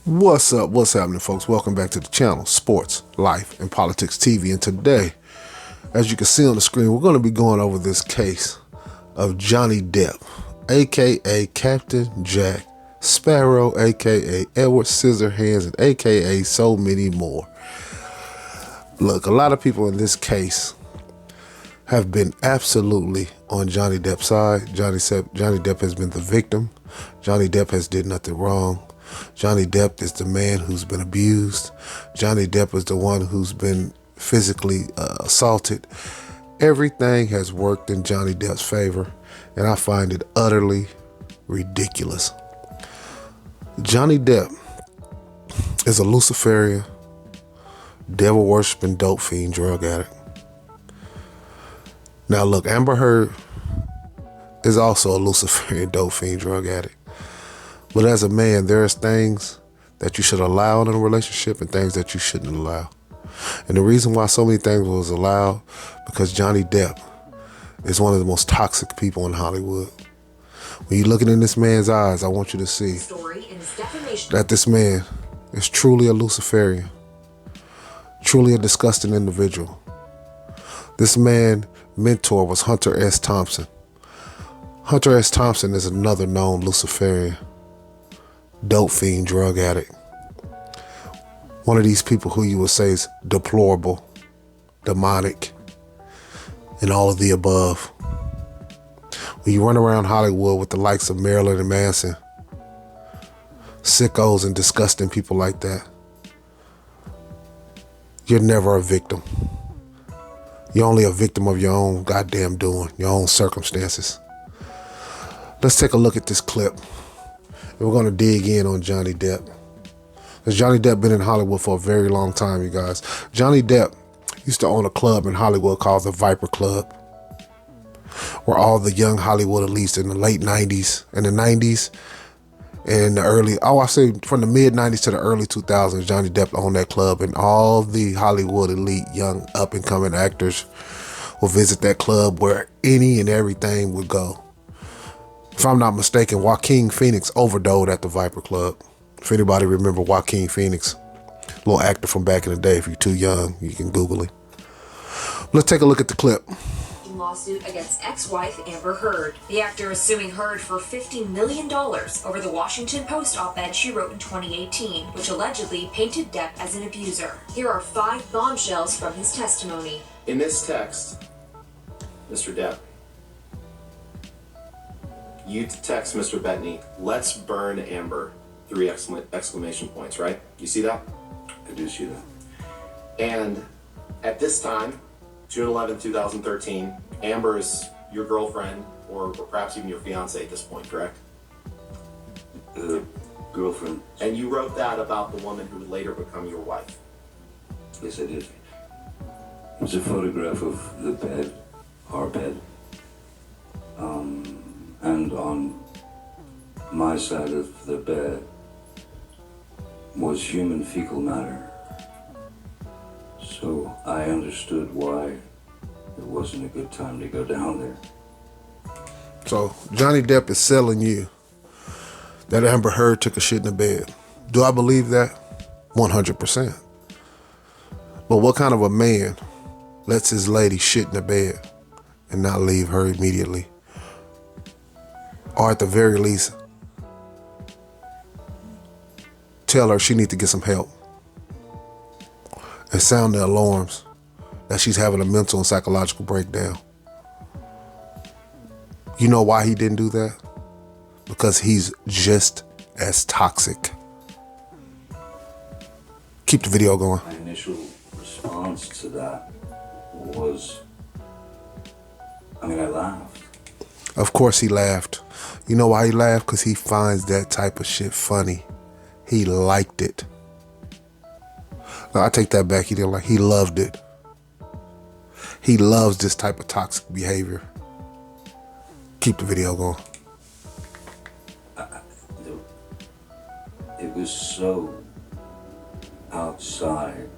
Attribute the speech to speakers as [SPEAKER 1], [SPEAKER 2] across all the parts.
[SPEAKER 1] What's up? What's happening, folks? Welcome back to the channel, Sports, Life, and Politics TV. And today, as you can see on the screen, we're going to be going over this case of Johnny Depp, aka Captain Jack Sparrow, aka Edward Scissorhands, and aka so many more. Look, a lot of people in this case have been absolutely on Johnny Depp's side. Johnny Depp has been the victim. Johnny Depp has did nothing wrong. Johnny Depp is the man who's been abused. Johnny Depp is the one who's been physically assaulted. Everything has worked in Johnny Depp's favor, and I find it utterly ridiculous. Johnny Depp is a Luciferian, devil-worshipping, dope fiend, drug addict. Now look, Amber Heard is also a Luciferian, dope fiend, drug addict. But as a man, there's things that you should allow in a relationship and things that you shouldn't allow. And the reason why so many things was allowed, because Johnny Depp is one of the most toxic people in Hollywood. When you're looking in this man's eyes, I want you to see that this man is truly a Luciferian, truly a disgusting individual. This man's mentor was Hunter S. Thompson. Hunter S. Thompson is another known Luciferian, dope fiend, drug addict. One of these people who you would say is deplorable, demonic, and all of the above. When you run around Hollywood with the likes of Marilyn and Manson, sickos and disgusting people like that, you're never a victim. You're only a victim of your own goddamn doing, your own circumstances. Let's take a look at this clip. We're going to dig in on Johnny Depp. Because Johnny Depp been in Hollywood for a very long time, you guys. Johnny Depp used to own a club in Hollywood called the Viper Club, where all the young Hollywood elites in the late 90s and the 90s and the early, from the mid 90s to the early 2000s, Johnny Depp owned that club, and all the Hollywood elite young up and coming actors will visit that club where any and everything would go. If I'm not mistaken, Joaquin Phoenix overdosed at the Viper Club. If anybody remember Joaquin Phoenix, little actor from back in the day, if you're too young, you can Google him. Let's take a look at the clip.
[SPEAKER 2] Lawsuit against ex-wife Amber Heard. The actor is suing Heard for $50 million over the Washington Post op-ed she wrote in 2018, which allegedly painted Depp as an abuser. Here are 5 bombshells from his testimony.
[SPEAKER 3] In this text, Mr. Depp, you text Mr. Bettany, "Let's burn Amber," 3 exclamation points, right? You see that?
[SPEAKER 4] I do see that.
[SPEAKER 3] And at this time, June 11, 2013, Amber is your girlfriend, or perhaps even your fiance at this point, correct?
[SPEAKER 4] Girlfriend.
[SPEAKER 3] And you wrote that about the woman who would later become your wife.
[SPEAKER 4] Yes, I did. It was a photograph of the bed, our bed. And on my side of the bed was human fecal matter. So I understood why it wasn't a good time to go down there.
[SPEAKER 1] So Johnny Depp is selling you that Amber Heard took a shit in the bed. Do I believe that? 100%. But what kind of a man lets his lady shit in the bed and not leave her immediately? Or at the very least, tell her she needs to get some help and sound the alarms that she's having a mental and psychological breakdown. You know why he didn't do that? Because he's just as toxic. Keep the video going.
[SPEAKER 4] My initial response to that was, I laughed.
[SPEAKER 1] Of course he laughed. You know why he laughed? Because he finds that type of shit funny. He liked it. No, I take that back. He didn't like. He loved it. He loves this type of toxic behavior. Keep the video going.
[SPEAKER 4] It was so outside.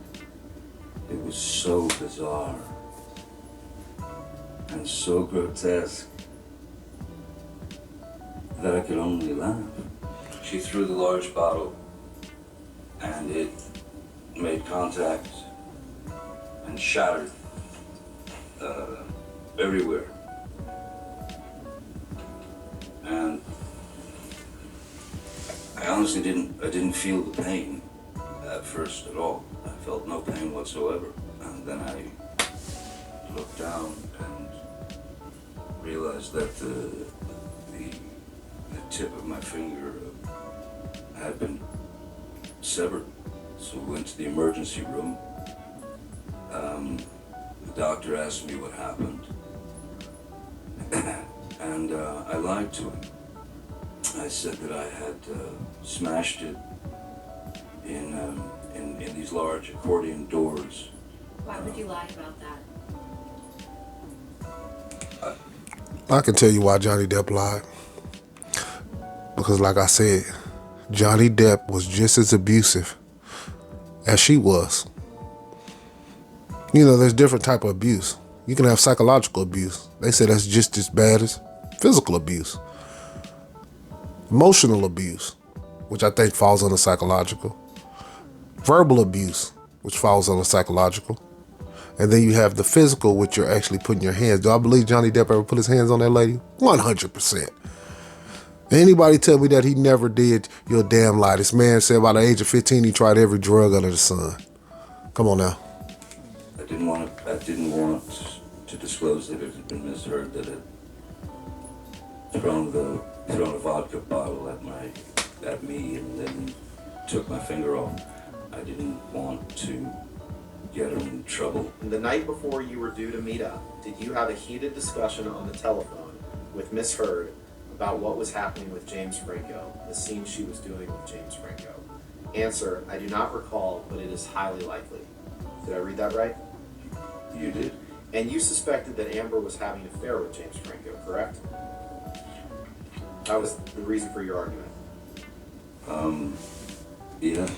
[SPEAKER 4] It was so bizarre and so grotesque that I could only laugh. She threw the large bottle intact and shattered everywhere. And I honestly didn't feel the pain at first at all. I felt no pain whatsoever. And then I looked down and realized that the tip of my finger had been severed. So we went to the emergency room. The doctor asked me what happened. And I lied to him. I said that I had smashed it in these large accordion doors.
[SPEAKER 2] Why would you lie about that?
[SPEAKER 1] I can tell you why Johnny Depp lied. Because like I said, Johnny Depp was just as abusive as she was. You know, there's different type of abuse. You can have psychological abuse. They say that's just as bad as physical abuse. Emotional abuse, which I think falls under psychological. Verbal abuse, which falls under psychological. And then you have the physical, which you're actually putting your hands. Do I believe Johnny Depp ever put his hands on that lady? 100%. Anybody tell me that he never did, you're a damn lie. This man said by the age of 15 he tried every drug under the sun. Come on now.
[SPEAKER 4] I didn't want to disclose that it had been misheard, that it thrown a vodka bottle at me and then took my finger off. I didn't want to get her in trouble.
[SPEAKER 3] The night before you were due to meet up, did you have a heated discussion on the telephone with Miss Heard about what was happening with James Franco, the scene she was doing with James Franco? Answer, I do not recall, but it is highly likely. Did I read that right?
[SPEAKER 4] You did.
[SPEAKER 3] And you suspected that Amber was having an affair with James Franco, correct? That was the reason for your argument.
[SPEAKER 4] Yeah.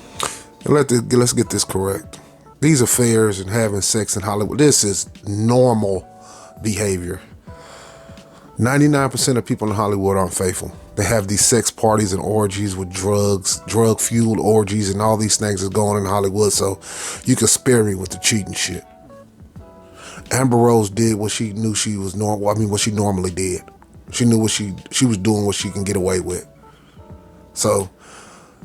[SPEAKER 1] Let's get this correct. These affairs and having sex in Hollywood, this is normal behavior. 99% of people in Hollywood aren't faithful. They have these sex parties and orgies with drugs, drug-fueled orgies and all these things that's going on in Hollywood, so you can spare me with the cheating shit. Amber Rose did what she knew she was what she normally did. She knew what she was doing, what she can get away with. So,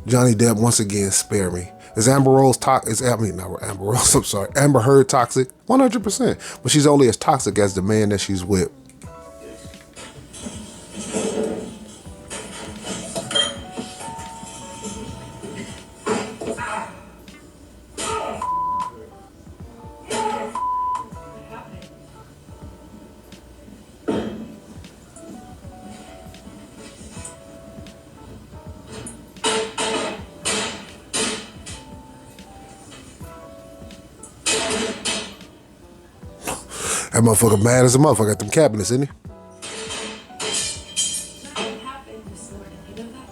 [SPEAKER 1] Johnny Depp, once again, spare me. Is Amber Rose toxic? I'm sorry. Amber Heard toxic? 100%. But she's only as toxic as the man that she's with. That motherfucker mad as a motherfucker at them cabinets, isn't he?
[SPEAKER 2] Nothing happened this morning, you know that?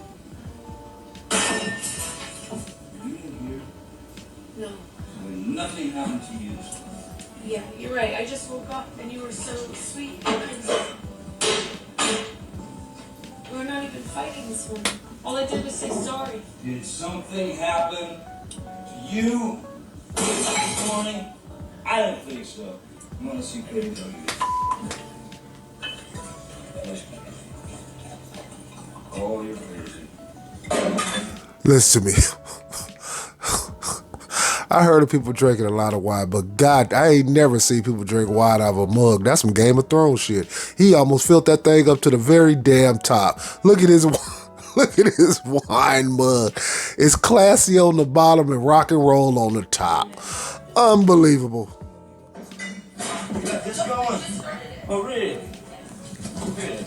[SPEAKER 4] You didn't hear?
[SPEAKER 2] No.
[SPEAKER 4] When nothing happened to you.
[SPEAKER 2] Yeah, you're right. I just woke up and you were so sweet and nice. We were not even fighting this morning. All I did was say sorry.
[SPEAKER 5] Did something happen to you this morning? I don't think so. I'm gonna see Cody tell you. Oh, you're crazy.
[SPEAKER 1] Listen to me. I heard of people drinking a lot of wine, but God, I ain't never seen people drink wine out of a mug. That's some Game of Thrones shit. He almost filled that thing up to the very damn top. Look at his wine mug. It's classy on the bottom and rock and roll on the top. Unbelievable.
[SPEAKER 5] It's going. Oh, really? Really?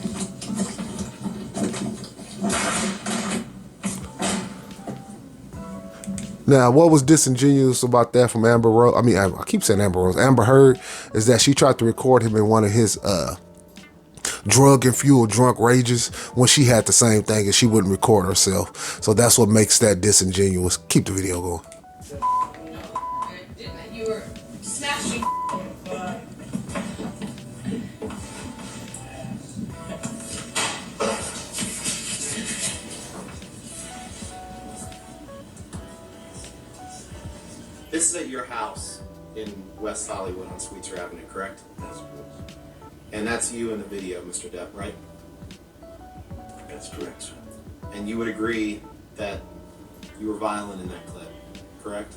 [SPEAKER 1] Now, what was disingenuous about that from Amber Rose? I mean, I keep saying Amber Rose. Amber Heard is that she tried to record him in one of his drug-fueled drunk rages when she had the same thing and she wouldn't record herself. So that's what makes that disingenuous. Keep the video going.
[SPEAKER 2] You were smashing.
[SPEAKER 3] This is at your house in West Hollywood on Sweetser Avenue, correct?
[SPEAKER 4] That's correct.
[SPEAKER 3] And that's you in the video, Mr. Depp, right?
[SPEAKER 4] That's correct, sir.
[SPEAKER 3] And you would agree that you were violent in that clip, correct?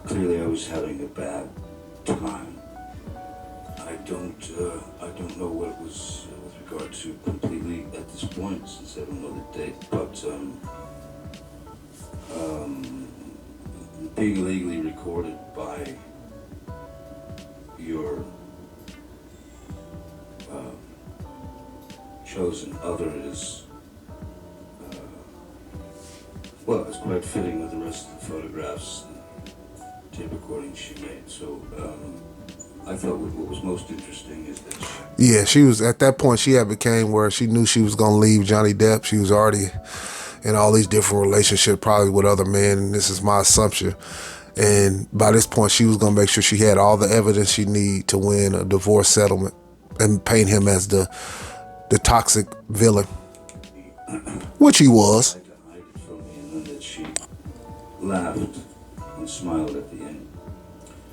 [SPEAKER 4] Clearly I was having a bad time. I don't know what it was with regard to completely at this point, since I don't know the date, but being illegally recorded by your chosen other is, well, it's quite fitting with the rest of the photographs and tape recordings she made. So I thought what was most interesting is that
[SPEAKER 1] She was at that point. She had became where she knew she was gonna leave Johnny Depp. She was already in all these different relationships, probably with other men. And this is my assumption. And by this point, she was gonna make sure she had all the evidence she needed to win a divorce settlement and paint him as the toxic villain, which he was.
[SPEAKER 4] I tried to hide it from me, and then that she laughed and smiled at the end.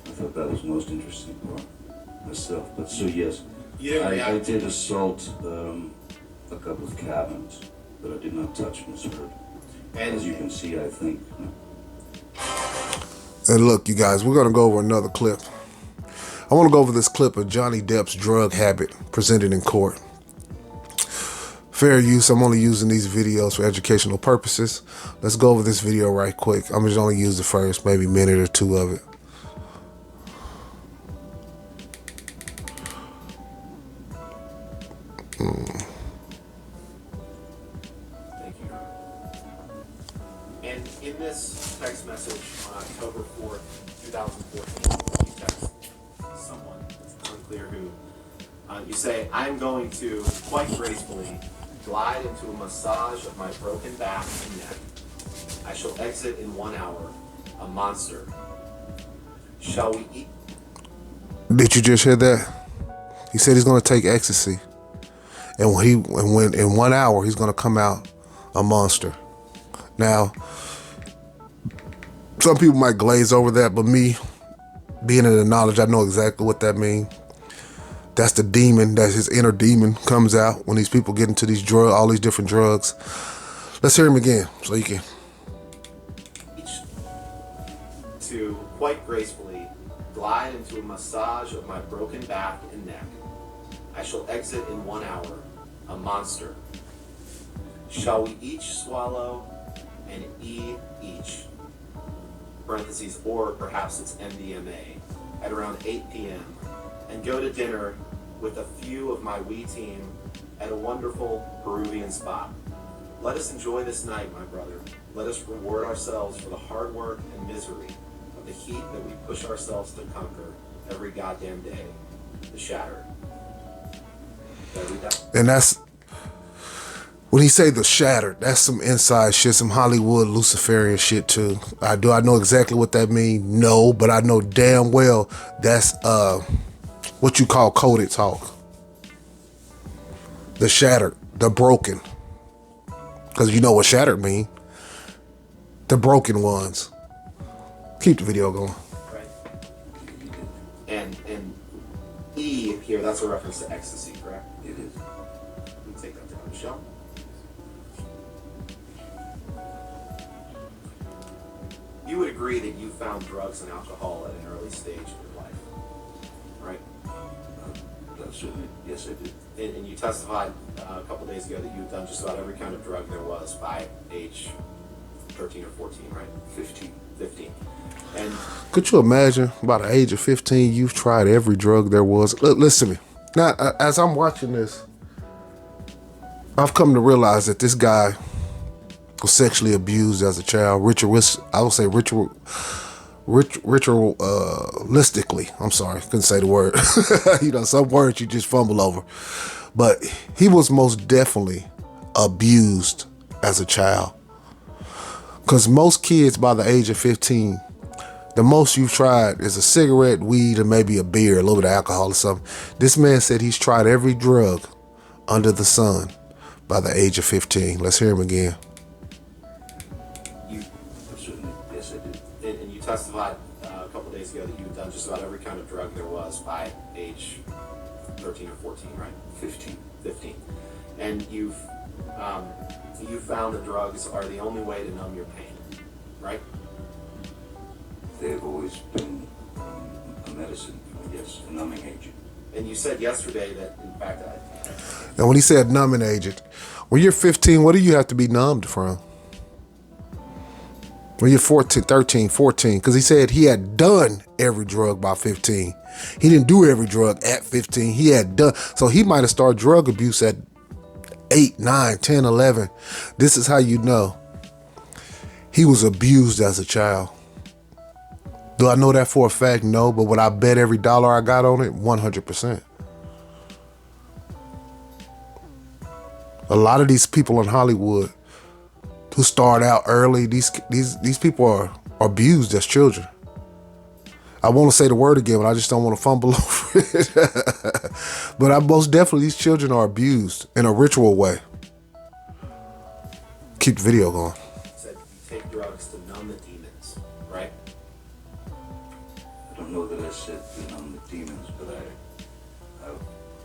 [SPEAKER 4] I thought that was the most interesting part myself. But so yes, I did assault a couple of cabins, but I did not touch Miss Heard. And as you can see, I think.
[SPEAKER 1] And look, you guys, we're gonna go over another clip. I want to go over this clip of Johnny Depp's drug habit presented in court. Fair use. I'm only using these videos for educational purposes. Let's go over this video right quick. I'm just only use the first maybe minute or two of it.
[SPEAKER 3] Thank you. And in this text message on October 4th, 2014, you text someone, it's unclear who, you say, I'm going to, quite gracefully, glide into a massage of my broken back and neck. I shall exit in 1 hour, a monster. Shall we eat?
[SPEAKER 1] Did you just hear that? He said he's going to take ecstasy. And when in 1 hour, he's going to come out a monster. Now, some people might glaze over that, but me, being in the knowledge, I know exactly what that means. That's the demon, that's his inner demon comes out when these people get into these drugs, all these different drugs. Let's hear him again, so you can.
[SPEAKER 3] To quite gracefully glide into a massage of my broken back and neck. I shall exit in 1 hour, a monster. Shall we each swallow and each, parentheses, or perhaps it's MDMA, at around 8 p.m., and go to dinner with a few of my wee team at a wonderful Peruvian spot. Let us enjoy this night, my brother. Let us reward ourselves for the hard work and misery of the heat that we push ourselves to conquer every goddamn day. The Shattered.
[SPEAKER 1] And that's, when he say the Shattered, that's some inside shit, some Hollywood Luciferian shit too. I know exactly what that means? No, but I know damn well that's what you call coded talk. The shattered, the broken. Because you know what shattered mean. The broken ones. Keep the video going.
[SPEAKER 3] Right. And E here, that's a reference to ecstasy, correct?
[SPEAKER 4] It is.
[SPEAKER 3] Let me take that down, Michelle. You would agree that you found drugs and alcohol at an early stage in your life, right?
[SPEAKER 4] Certainly, yes, I did.
[SPEAKER 3] And you testified a couple days ago that you had done just about every kind of drug there was by age 13 or 14, right? 15. And
[SPEAKER 1] could you imagine, by the age of 15, you've tried every drug there was? Listen to me. Now, as I'm watching this, I've come to realize that this guy was sexually abused as a child. Ritualistically. I'm sorry, couldn't say the word. You know, some words you just fumble over. But he was most definitely abused as a child. Because most kids by the age of 15, the most you've tried is a cigarette, weed, or maybe a beer, a little bit of alcohol or something. This man said he's tried every drug under the sun by the age of 15. Let's hear him again.
[SPEAKER 4] certainly, yes, I did.
[SPEAKER 3] And you testified a couple days ago that you've done just about every kind of drug there was by age 13 or 14, right?
[SPEAKER 4] 15.
[SPEAKER 3] 15. And you found that drugs are the only way to numb your pain, right?
[SPEAKER 4] They've always been a medicine, yes, a numbing agent.
[SPEAKER 3] And you said yesterday that, in fact,
[SPEAKER 1] And when he said numbing agent, when you're 15, what do you have to be numbed from? When you're 14, 13, 14, because he said he had done every drug by 15. He didn't do every drug at 15. He had done. So he might have started drug abuse at 8, 9, 10, 11. This is how you know he was abused as a child. Do I know that for a fact? No, but would I bet every dollar I got on it? 100%. A lot of these people in Hollywood who start out early, these people are abused as children. I want to say the word again, but I just don't want to fumble over it. But most definitely, these children are abused in a ritual way. Keep the video going.
[SPEAKER 3] said you take drugs to numb the demons, right?
[SPEAKER 4] I don't know that I said to numb the demons, but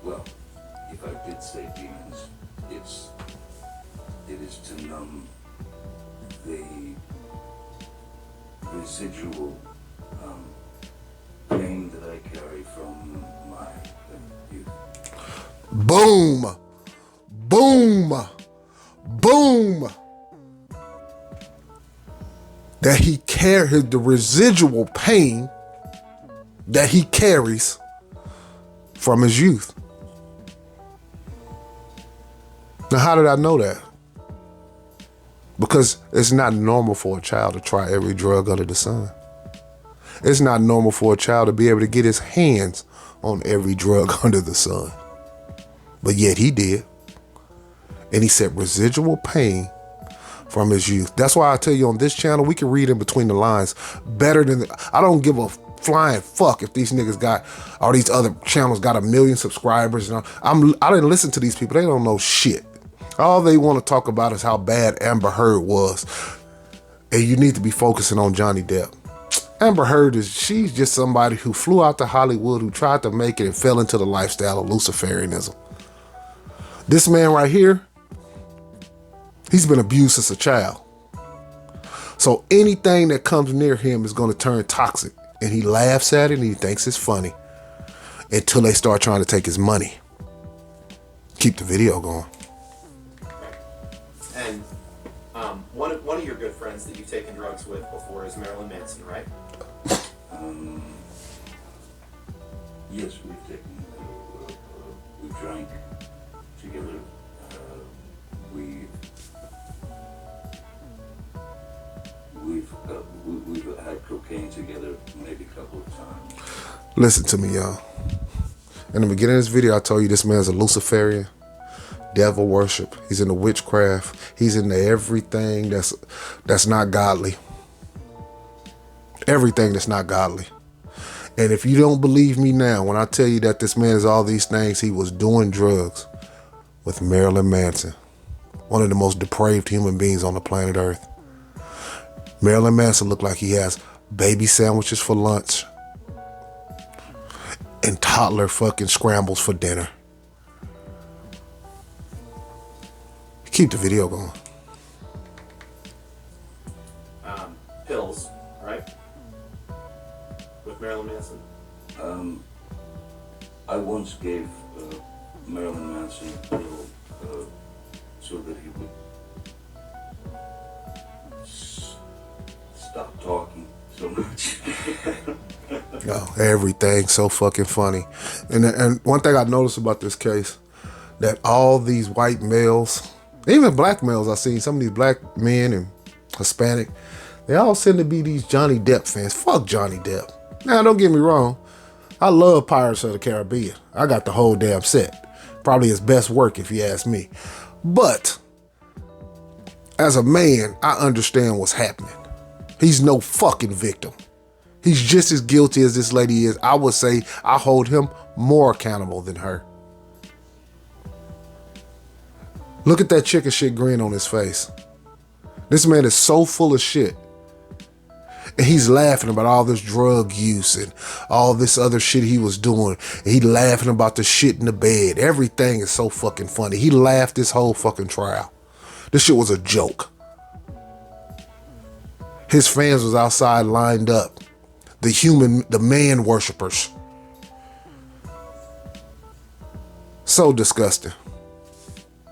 [SPEAKER 4] well, if I did say demons, it is to numb the residual pain that I carry from my youth.
[SPEAKER 1] Boom, boom, boom. That he carries the residual pain that he carries from his youth. Now, how did I know that? Because it's not normal for a child to try every drug under the sun. It's not normal for a child to be able to get his hands on every drug under the sun. But yet he did. And he said residual pain from his youth. That's why I tell you on this channel, we can read in between the lines better than, I don't give a flying fuck if these niggas got, all these other channels got 1 million subscribers. And I didn't listen to these people. They don't know shit. All they want to talk about is how bad Amber Heard was. And you need to be focusing on Johnny Depp. Amber Heard she's just somebody who flew out to Hollywood, who tried to make it and fell into the lifestyle of Luciferianism. This man right here, he's been abused since a child. So anything that comes near him is going to turn toxic. And he laughs at it and he thinks it's funny until they start trying to take his money. Keep the video going.
[SPEAKER 3] And one of your good friends that you've taken drugs with before is Marilyn Manson, right?
[SPEAKER 4] Yes, we've taken, we drank together. We've had cocaine together maybe a couple of times.
[SPEAKER 1] Listen to me, y'all. In the beginning of this video, I told you this man's a Luciferian, devil worship. He's into witchcraft. He's into everything that's not godly. Everything that's not godly. And if you don't believe me now, when I tell you that this man is all these things, he was doing drugs with Marilyn Manson, one of the most depraved human beings on the planet Earth. Marilyn Manson looked like he has baby sandwiches for lunch and toddler fucking scrambles for dinner. Keep the video going.
[SPEAKER 3] Pills, right? With Marilyn Manson?
[SPEAKER 4] I once gave Marilyn Manson a pill so that he would stop talking so much.
[SPEAKER 1] Oh, everything's so fucking funny. And one thing I noticed about this case, that all these white males, even black males I've seen, some of these black men and Hispanic, they all seem to be these Johnny Depp fans. Fuck Johnny Depp. Now, don't get me wrong. I love Pirates of the Caribbean. I got the whole damn set. Probably his best work if you ask me. But as a man, I understand what's happening. He's no fucking victim. He's just as guilty as this lady is. I would say I hold him more accountable than her. Look at that chicken shit grin on his face. This man is so full of shit. And he's laughing about all this drug use and all this other shit he was doing. And he laughing about the shit in the bed. Everything is so fucking funny. He laughed this whole fucking trial. This shit was a joke. His fans was outside lined up. The man worshipers. So disgusting.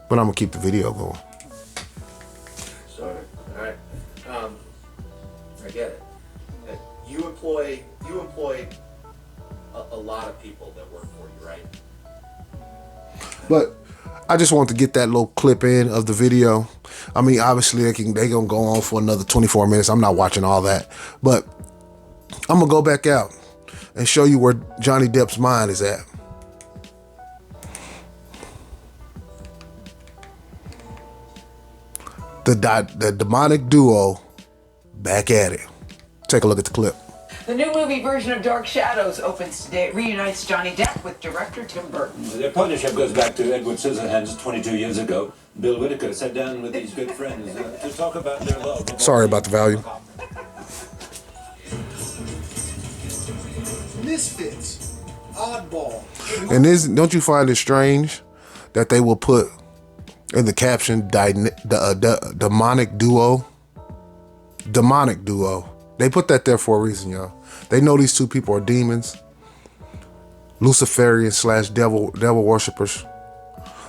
[SPEAKER 1] But I'm gonna keep the video going.
[SPEAKER 3] Sorry. All right. I get it. You employ a lot of people that work for you, right?
[SPEAKER 1] But I just want to get that little clip in of the video. I mean, obviously they gonna go on for another 24 minutes. I'm not watching all that, but I'm gonna go back out and show you where Johnny Depp's mind is at. The demonic duo back at it. Take a look at the clip.
[SPEAKER 6] The new movie version of Dark Shadows opens today. It reunites Johnny Depp with director Tim Burton.
[SPEAKER 7] Their partnership goes back to Edward Scissorhands 22 years ago. Bill Whitaker sat down with these good friends to talk about their love.
[SPEAKER 1] Sorry about the volume.
[SPEAKER 8] Misfits, oddball.
[SPEAKER 1] And don't you find it strange that they will put in the caption demonic duo? Demonic duo. They put that there for a reason, y'all. They know these two people are demons, Luciferian / devil worshippers.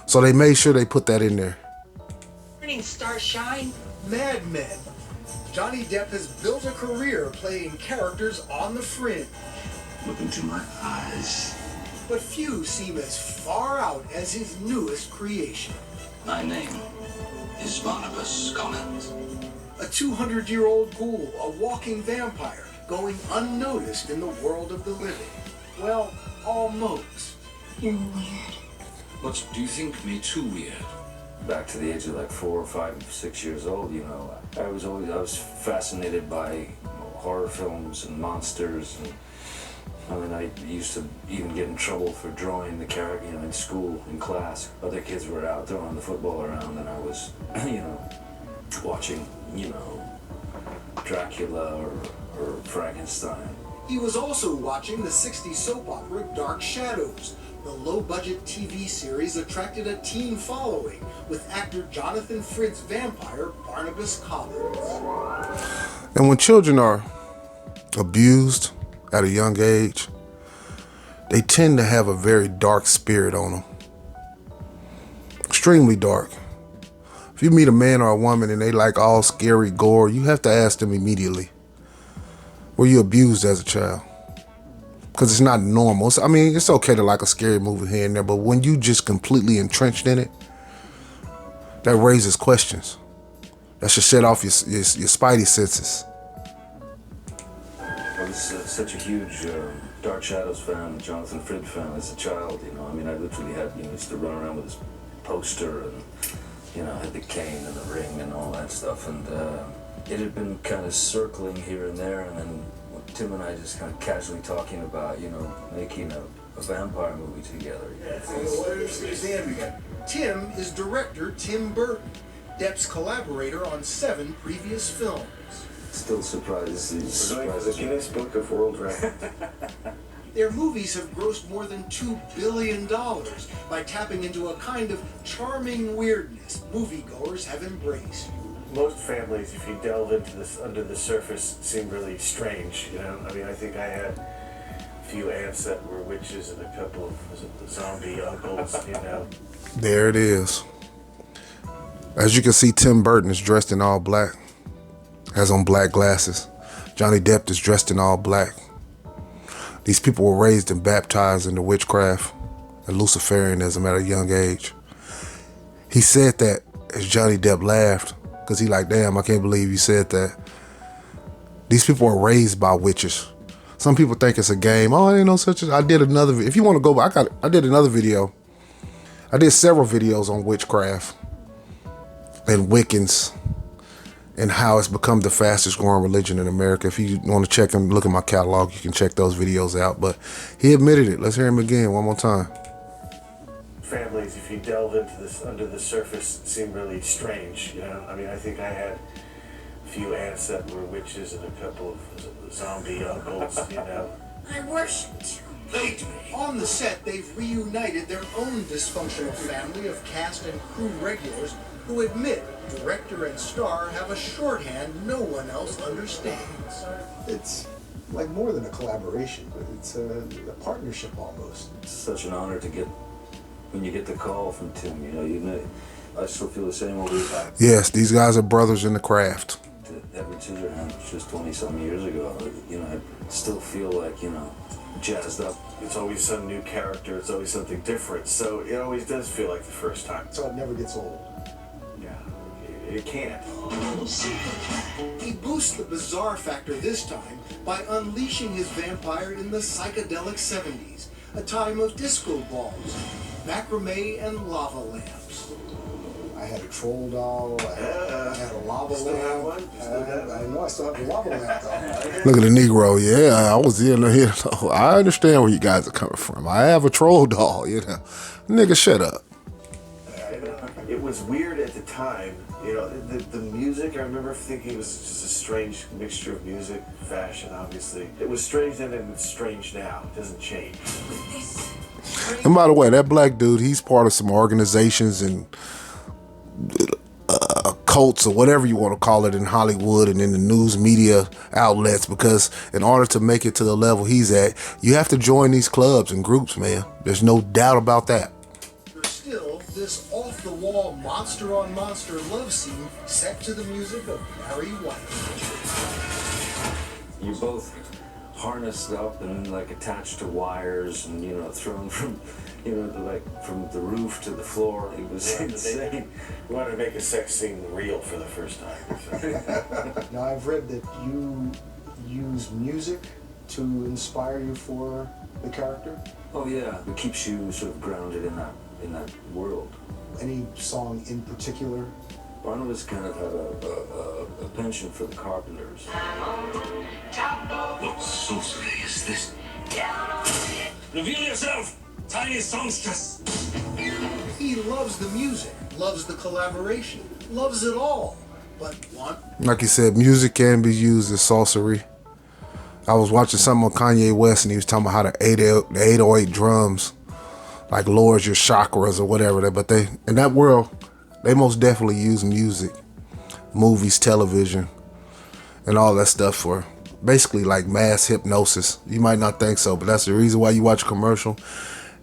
[SPEAKER 1] So they made sure they put that in there.
[SPEAKER 6] Morning Star Shine.
[SPEAKER 8] Mad Men. Johnny Depp has built a career playing characters on the fringe,
[SPEAKER 4] Look into my eyes.
[SPEAKER 8] but few seem as far out as his newest creation.
[SPEAKER 4] My name is Barnabas Comment.
[SPEAKER 8] A 200-year-old ghoul, a walking vampire, going unnoticed in the world of the living. Well, almost.
[SPEAKER 6] You're weird.
[SPEAKER 9] What do you think made too weird?
[SPEAKER 4] Back to the age of like 4 or 5, 6 years old, you know, I was fascinated by horror films and monsters, and I mean, I used to even get in trouble for drawing the character, you know, in school, in class. Other kids were out throwing the football around, and I was, you know, watching, you know, Dracula or Frankenstein.
[SPEAKER 8] He was also watching the 60s soap opera Dark Shadows. The low-budget TV series attracted a teen following, with actor Jonathan Frynt's vampire Barnabas Collins.
[SPEAKER 1] And when children are abused at a young age, they tend to have a very dark spirit on them. Extremely dark. If you meet a man or a woman and they like all scary gore, you have to ask them immediately, were you abused as a child? Because it's not normal. I mean, it's okay to like a scary movie here and there, but when you just completely entrenched in it, that raises questions. That should set off your spidey senses.
[SPEAKER 4] I was such a huge Dark Shadows fan, Jonathan Frynt fan as a child, you know. I mean, I literally used to run around with this poster and, you know, had the cane and the ring and all that stuff. And it had been kind of circling here and there, and then Tim and I just kind of casually talking about, you know, making a vampire movie together.
[SPEAKER 8] Tim is director Tim Burton, Depp's collaborator on 7 previous films.
[SPEAKER 4] Still surprises.
[SPEAKER 3] We're going to the Guinness Book of World Records.
[SPEAKER 8] Their movies have grossed more than $2 billion by tapping into a kind of charming weirdness moviegoers have embraced.
[SPEAKER 10] Most families, if you delve into this under the surface, seem really strange, you know? I mean, I think I had a few aunts that were witches and a couple of zombie uncles, you know?
[SPEAKER 1] There it is. As you can see, Tim Burton is dressed in all black, has on black glasses. Johnny Depp is dressed in all black. These people were raised and baptized into witchcraft and Luciferianism at a young age. He said that as Johnny Depp laughed, because he like, damn, I can't believe you said that. These people are raised by witches. Some people think it's a game. Oh, I ain't no such a... I did another... If you want to go back, I did another video. I did several videos on witchcraft and Wiccans and how it's become the fastest growing religion in America. If you want to check and look at my catalog, you can check those videos out. But he admitted it. Let's hear him again one more time.
[SPEAKER 10] Families, if you delve into this under the surface, seem really strange, you know? I mean, I think I had a few aunts that were witches and a couple of zombie uncles, you know.
[SPEAKER 8] I worshipped you. On the set, they've reunited their own dysfunctional family of cast and crew regulars who admit director and star have a shorthand no one else understands.
[SPEAKER 11] It's like more than a collaboration, but it's a partnership almost.
[SPEAKER 4] It's such an honor to get, when you get the call from Tim, you know, I still feel the same way.
[SPEAKER 1] Yes, these guys are brothers in the craft.
[SPEAKER 4] Edward Scissorhands just 20-some years ago, you know, I still feel like, you know, jazzed up.
[SPEAKER 10] It's always some new character, it's always something different, so it always does feel like the first time.
[SPEAKER 11] So it never gets old.
[SPEAKER 10] Yeah, it can't.
[SPEAKER 8] He boosts the bizarre factor this time by unleashing his vampire in the psychedelic 70s, a time of disco balls, macrame, and lava lamps.
[SPEAKER 11] I had a troll doll, I had a lava lamp. I know I still have the lava lamp doll.
[SPEAKER 1] Look at the Negro. Yeah, I was in here. I understand where you guys are coming from. I have a troll doll, you know. Nigga, shut up.
[SPEAKER 10] It was weird at the time, you know, the music, I remember thinking it was just a strange mixture of music, fashion, obviously. It was strange then and it's strange now. It doesn't change.
[SPEAKER 1] And by the way, that black dude, he's part of some organizations and cults or whatever you want to call it in Hollywood and in the news media outlets, because in order to make it to the level he's at, you have to join these clubs and groups, man. There's no doubt about that.
[SPEAKER 8] Still, this off-the-wall monster-on-monster love scene set to the music of Barry White.
[SPEAKER 4] You both harnessed up and like attached to wires and, you know, thrown from, you know, like from the roof to the floor. It was insane.
[SPEAKER 10] We wanted to make a sex scene real for the first time.
[SPEAKER 11] Now I've read that you use music to inspire you for the character.
[SPEAKER 4] Oh yeah, it keeps you sort of grounded in that world.
[SPEAKER 11] Any song in particular?
[SPEAKER 4] Barnabas kind of had a penchant for the Carpenters.
[SPEAKER 9] What sorcery is this?
[SPEAKER 5] Reveal yourself, tiny songstress.
[SPEAKER 8] He loves the music, loves the collaboration, loves it all, but
[SPEAKER 1] like you said, music can be used as sorcery. I was watching something on Kanye West and he was talking about how the 808 drums like lowers your chakras or whatever. But they, in that world, they most definitely use music, movies, television, and all that stuff for basically like mass hypnosis. You might not think so, but that's the reason why you watch a commercial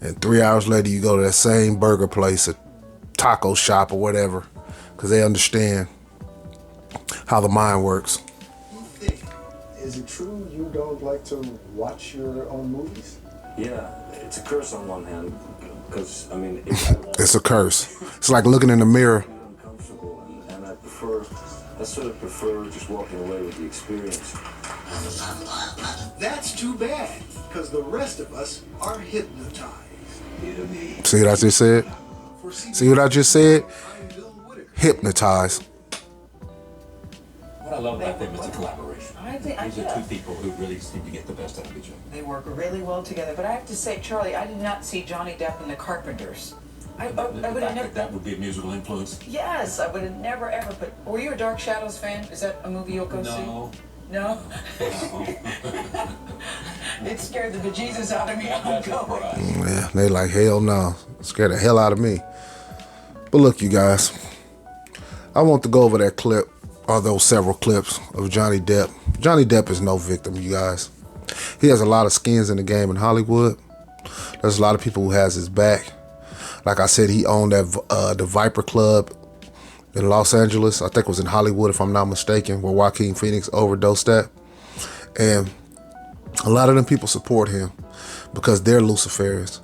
[SPEAKER 1] and 3 hours later you go to that same burger place, a taco shop or whatever, because they understand how the mind works.
[SPEAKER 11] Is it true you don't like to watch your own movies?
[SPEAKER 4] Yeah, it's a curse on one hand, because, I mean...
[SPEAKER 1] It's a curse. It's like looking in the mirror.
[SPEAKER 4] Uncomfortable, and I sort of prefer just walking away with the experience.
[SPEAKER 8] that's too bad, because the rest of us are hypnotized.
[SPEAKER 1] See what I just said? See what I just said? Hypnotized.
[SPEAKER 7] What I love about them is the collaboration. These are
[SPEAKER 6] yeah.
[SPEAKER 7] two people who really seem to get the best out of each other.
[SPEAKER 6] They work really well together. But I have to say, Charlie, I did not see Johnny Depp in The Carpenters. I would have never.
[SPEAKER 7] That would be a musical influence.
[SPEAKER 6] Yes, I would have never ever. But were you a Dark Shadows fan? Is that a movie you'll go see?
[SPEAKER 7] No.
[SPEAKER 6] No. It scared the bejesus out of me. I'm going.
[SPEAKER 1] Yeah, they like, hell no. Scared the hell out of me. But look, you guys, I want to go over that clip, or those several clips of Johnny Depp. Johnny Depp is no victim, you guys. He has a lot of skins in the game in Hollywood. There's a lot of people who has his back. Like I said, he owned that the Viper Club in Los Angeles. I think it was in Hollywood, if I'm not mistaken, where Joaquin Phoenix overdosed at. And a lot of them people support him because they're Luciferians.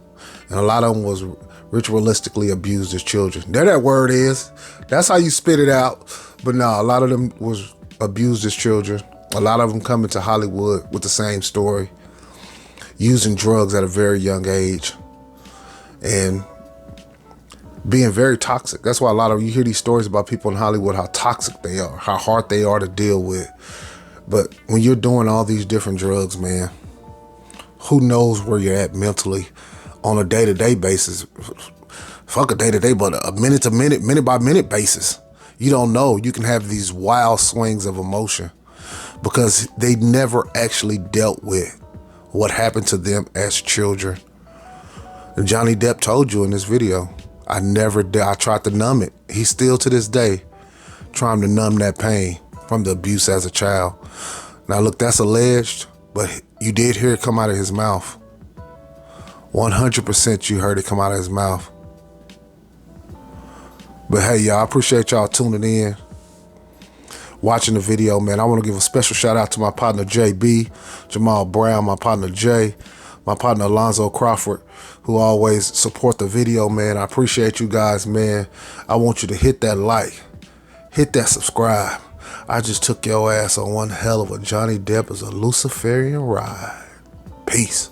[SPEAKER 1] And a lot of them was ritualistically abused as children. There that word is. That's how you spit it out. But no, a lot of them was abused as children. A lot of them come into Hollywood with the same story, using drugs at a very young age and being very toxic. That's why a lot of you hear these stories about people in Hollywood, how toxic they are, how hard they are to deal with. But when you're doing all these different drugs, man, who knows where you're at mentally on a day-to-day basis. Fuck a day-to-day, but a minute-to-minute, minute-by-minute basis. You don't know. You can have these wild swings of emotion because they never actually dealt with what happened to them as children. And Johnny Depp told you in this video, I tried to numb it. He's still to this day trying to numb that pain from the abuse as a child. Now look, that's alleged, but you did hear it come out of his mouth. 100% you heard it come out of his mouth. But hey, y'all, I appreciate y'all tuning in, watching the video, man. I want to give a special shout out to my partner JB, Jamal Brown, my partner Jay, my partner Alonzo Crawford, who always support the video, man. I appreciate you guys, man. I want you to hit that like, hit that subscribe. I just took your ass on one hell of a Johnny Depp as a Luciferian ride. Peace.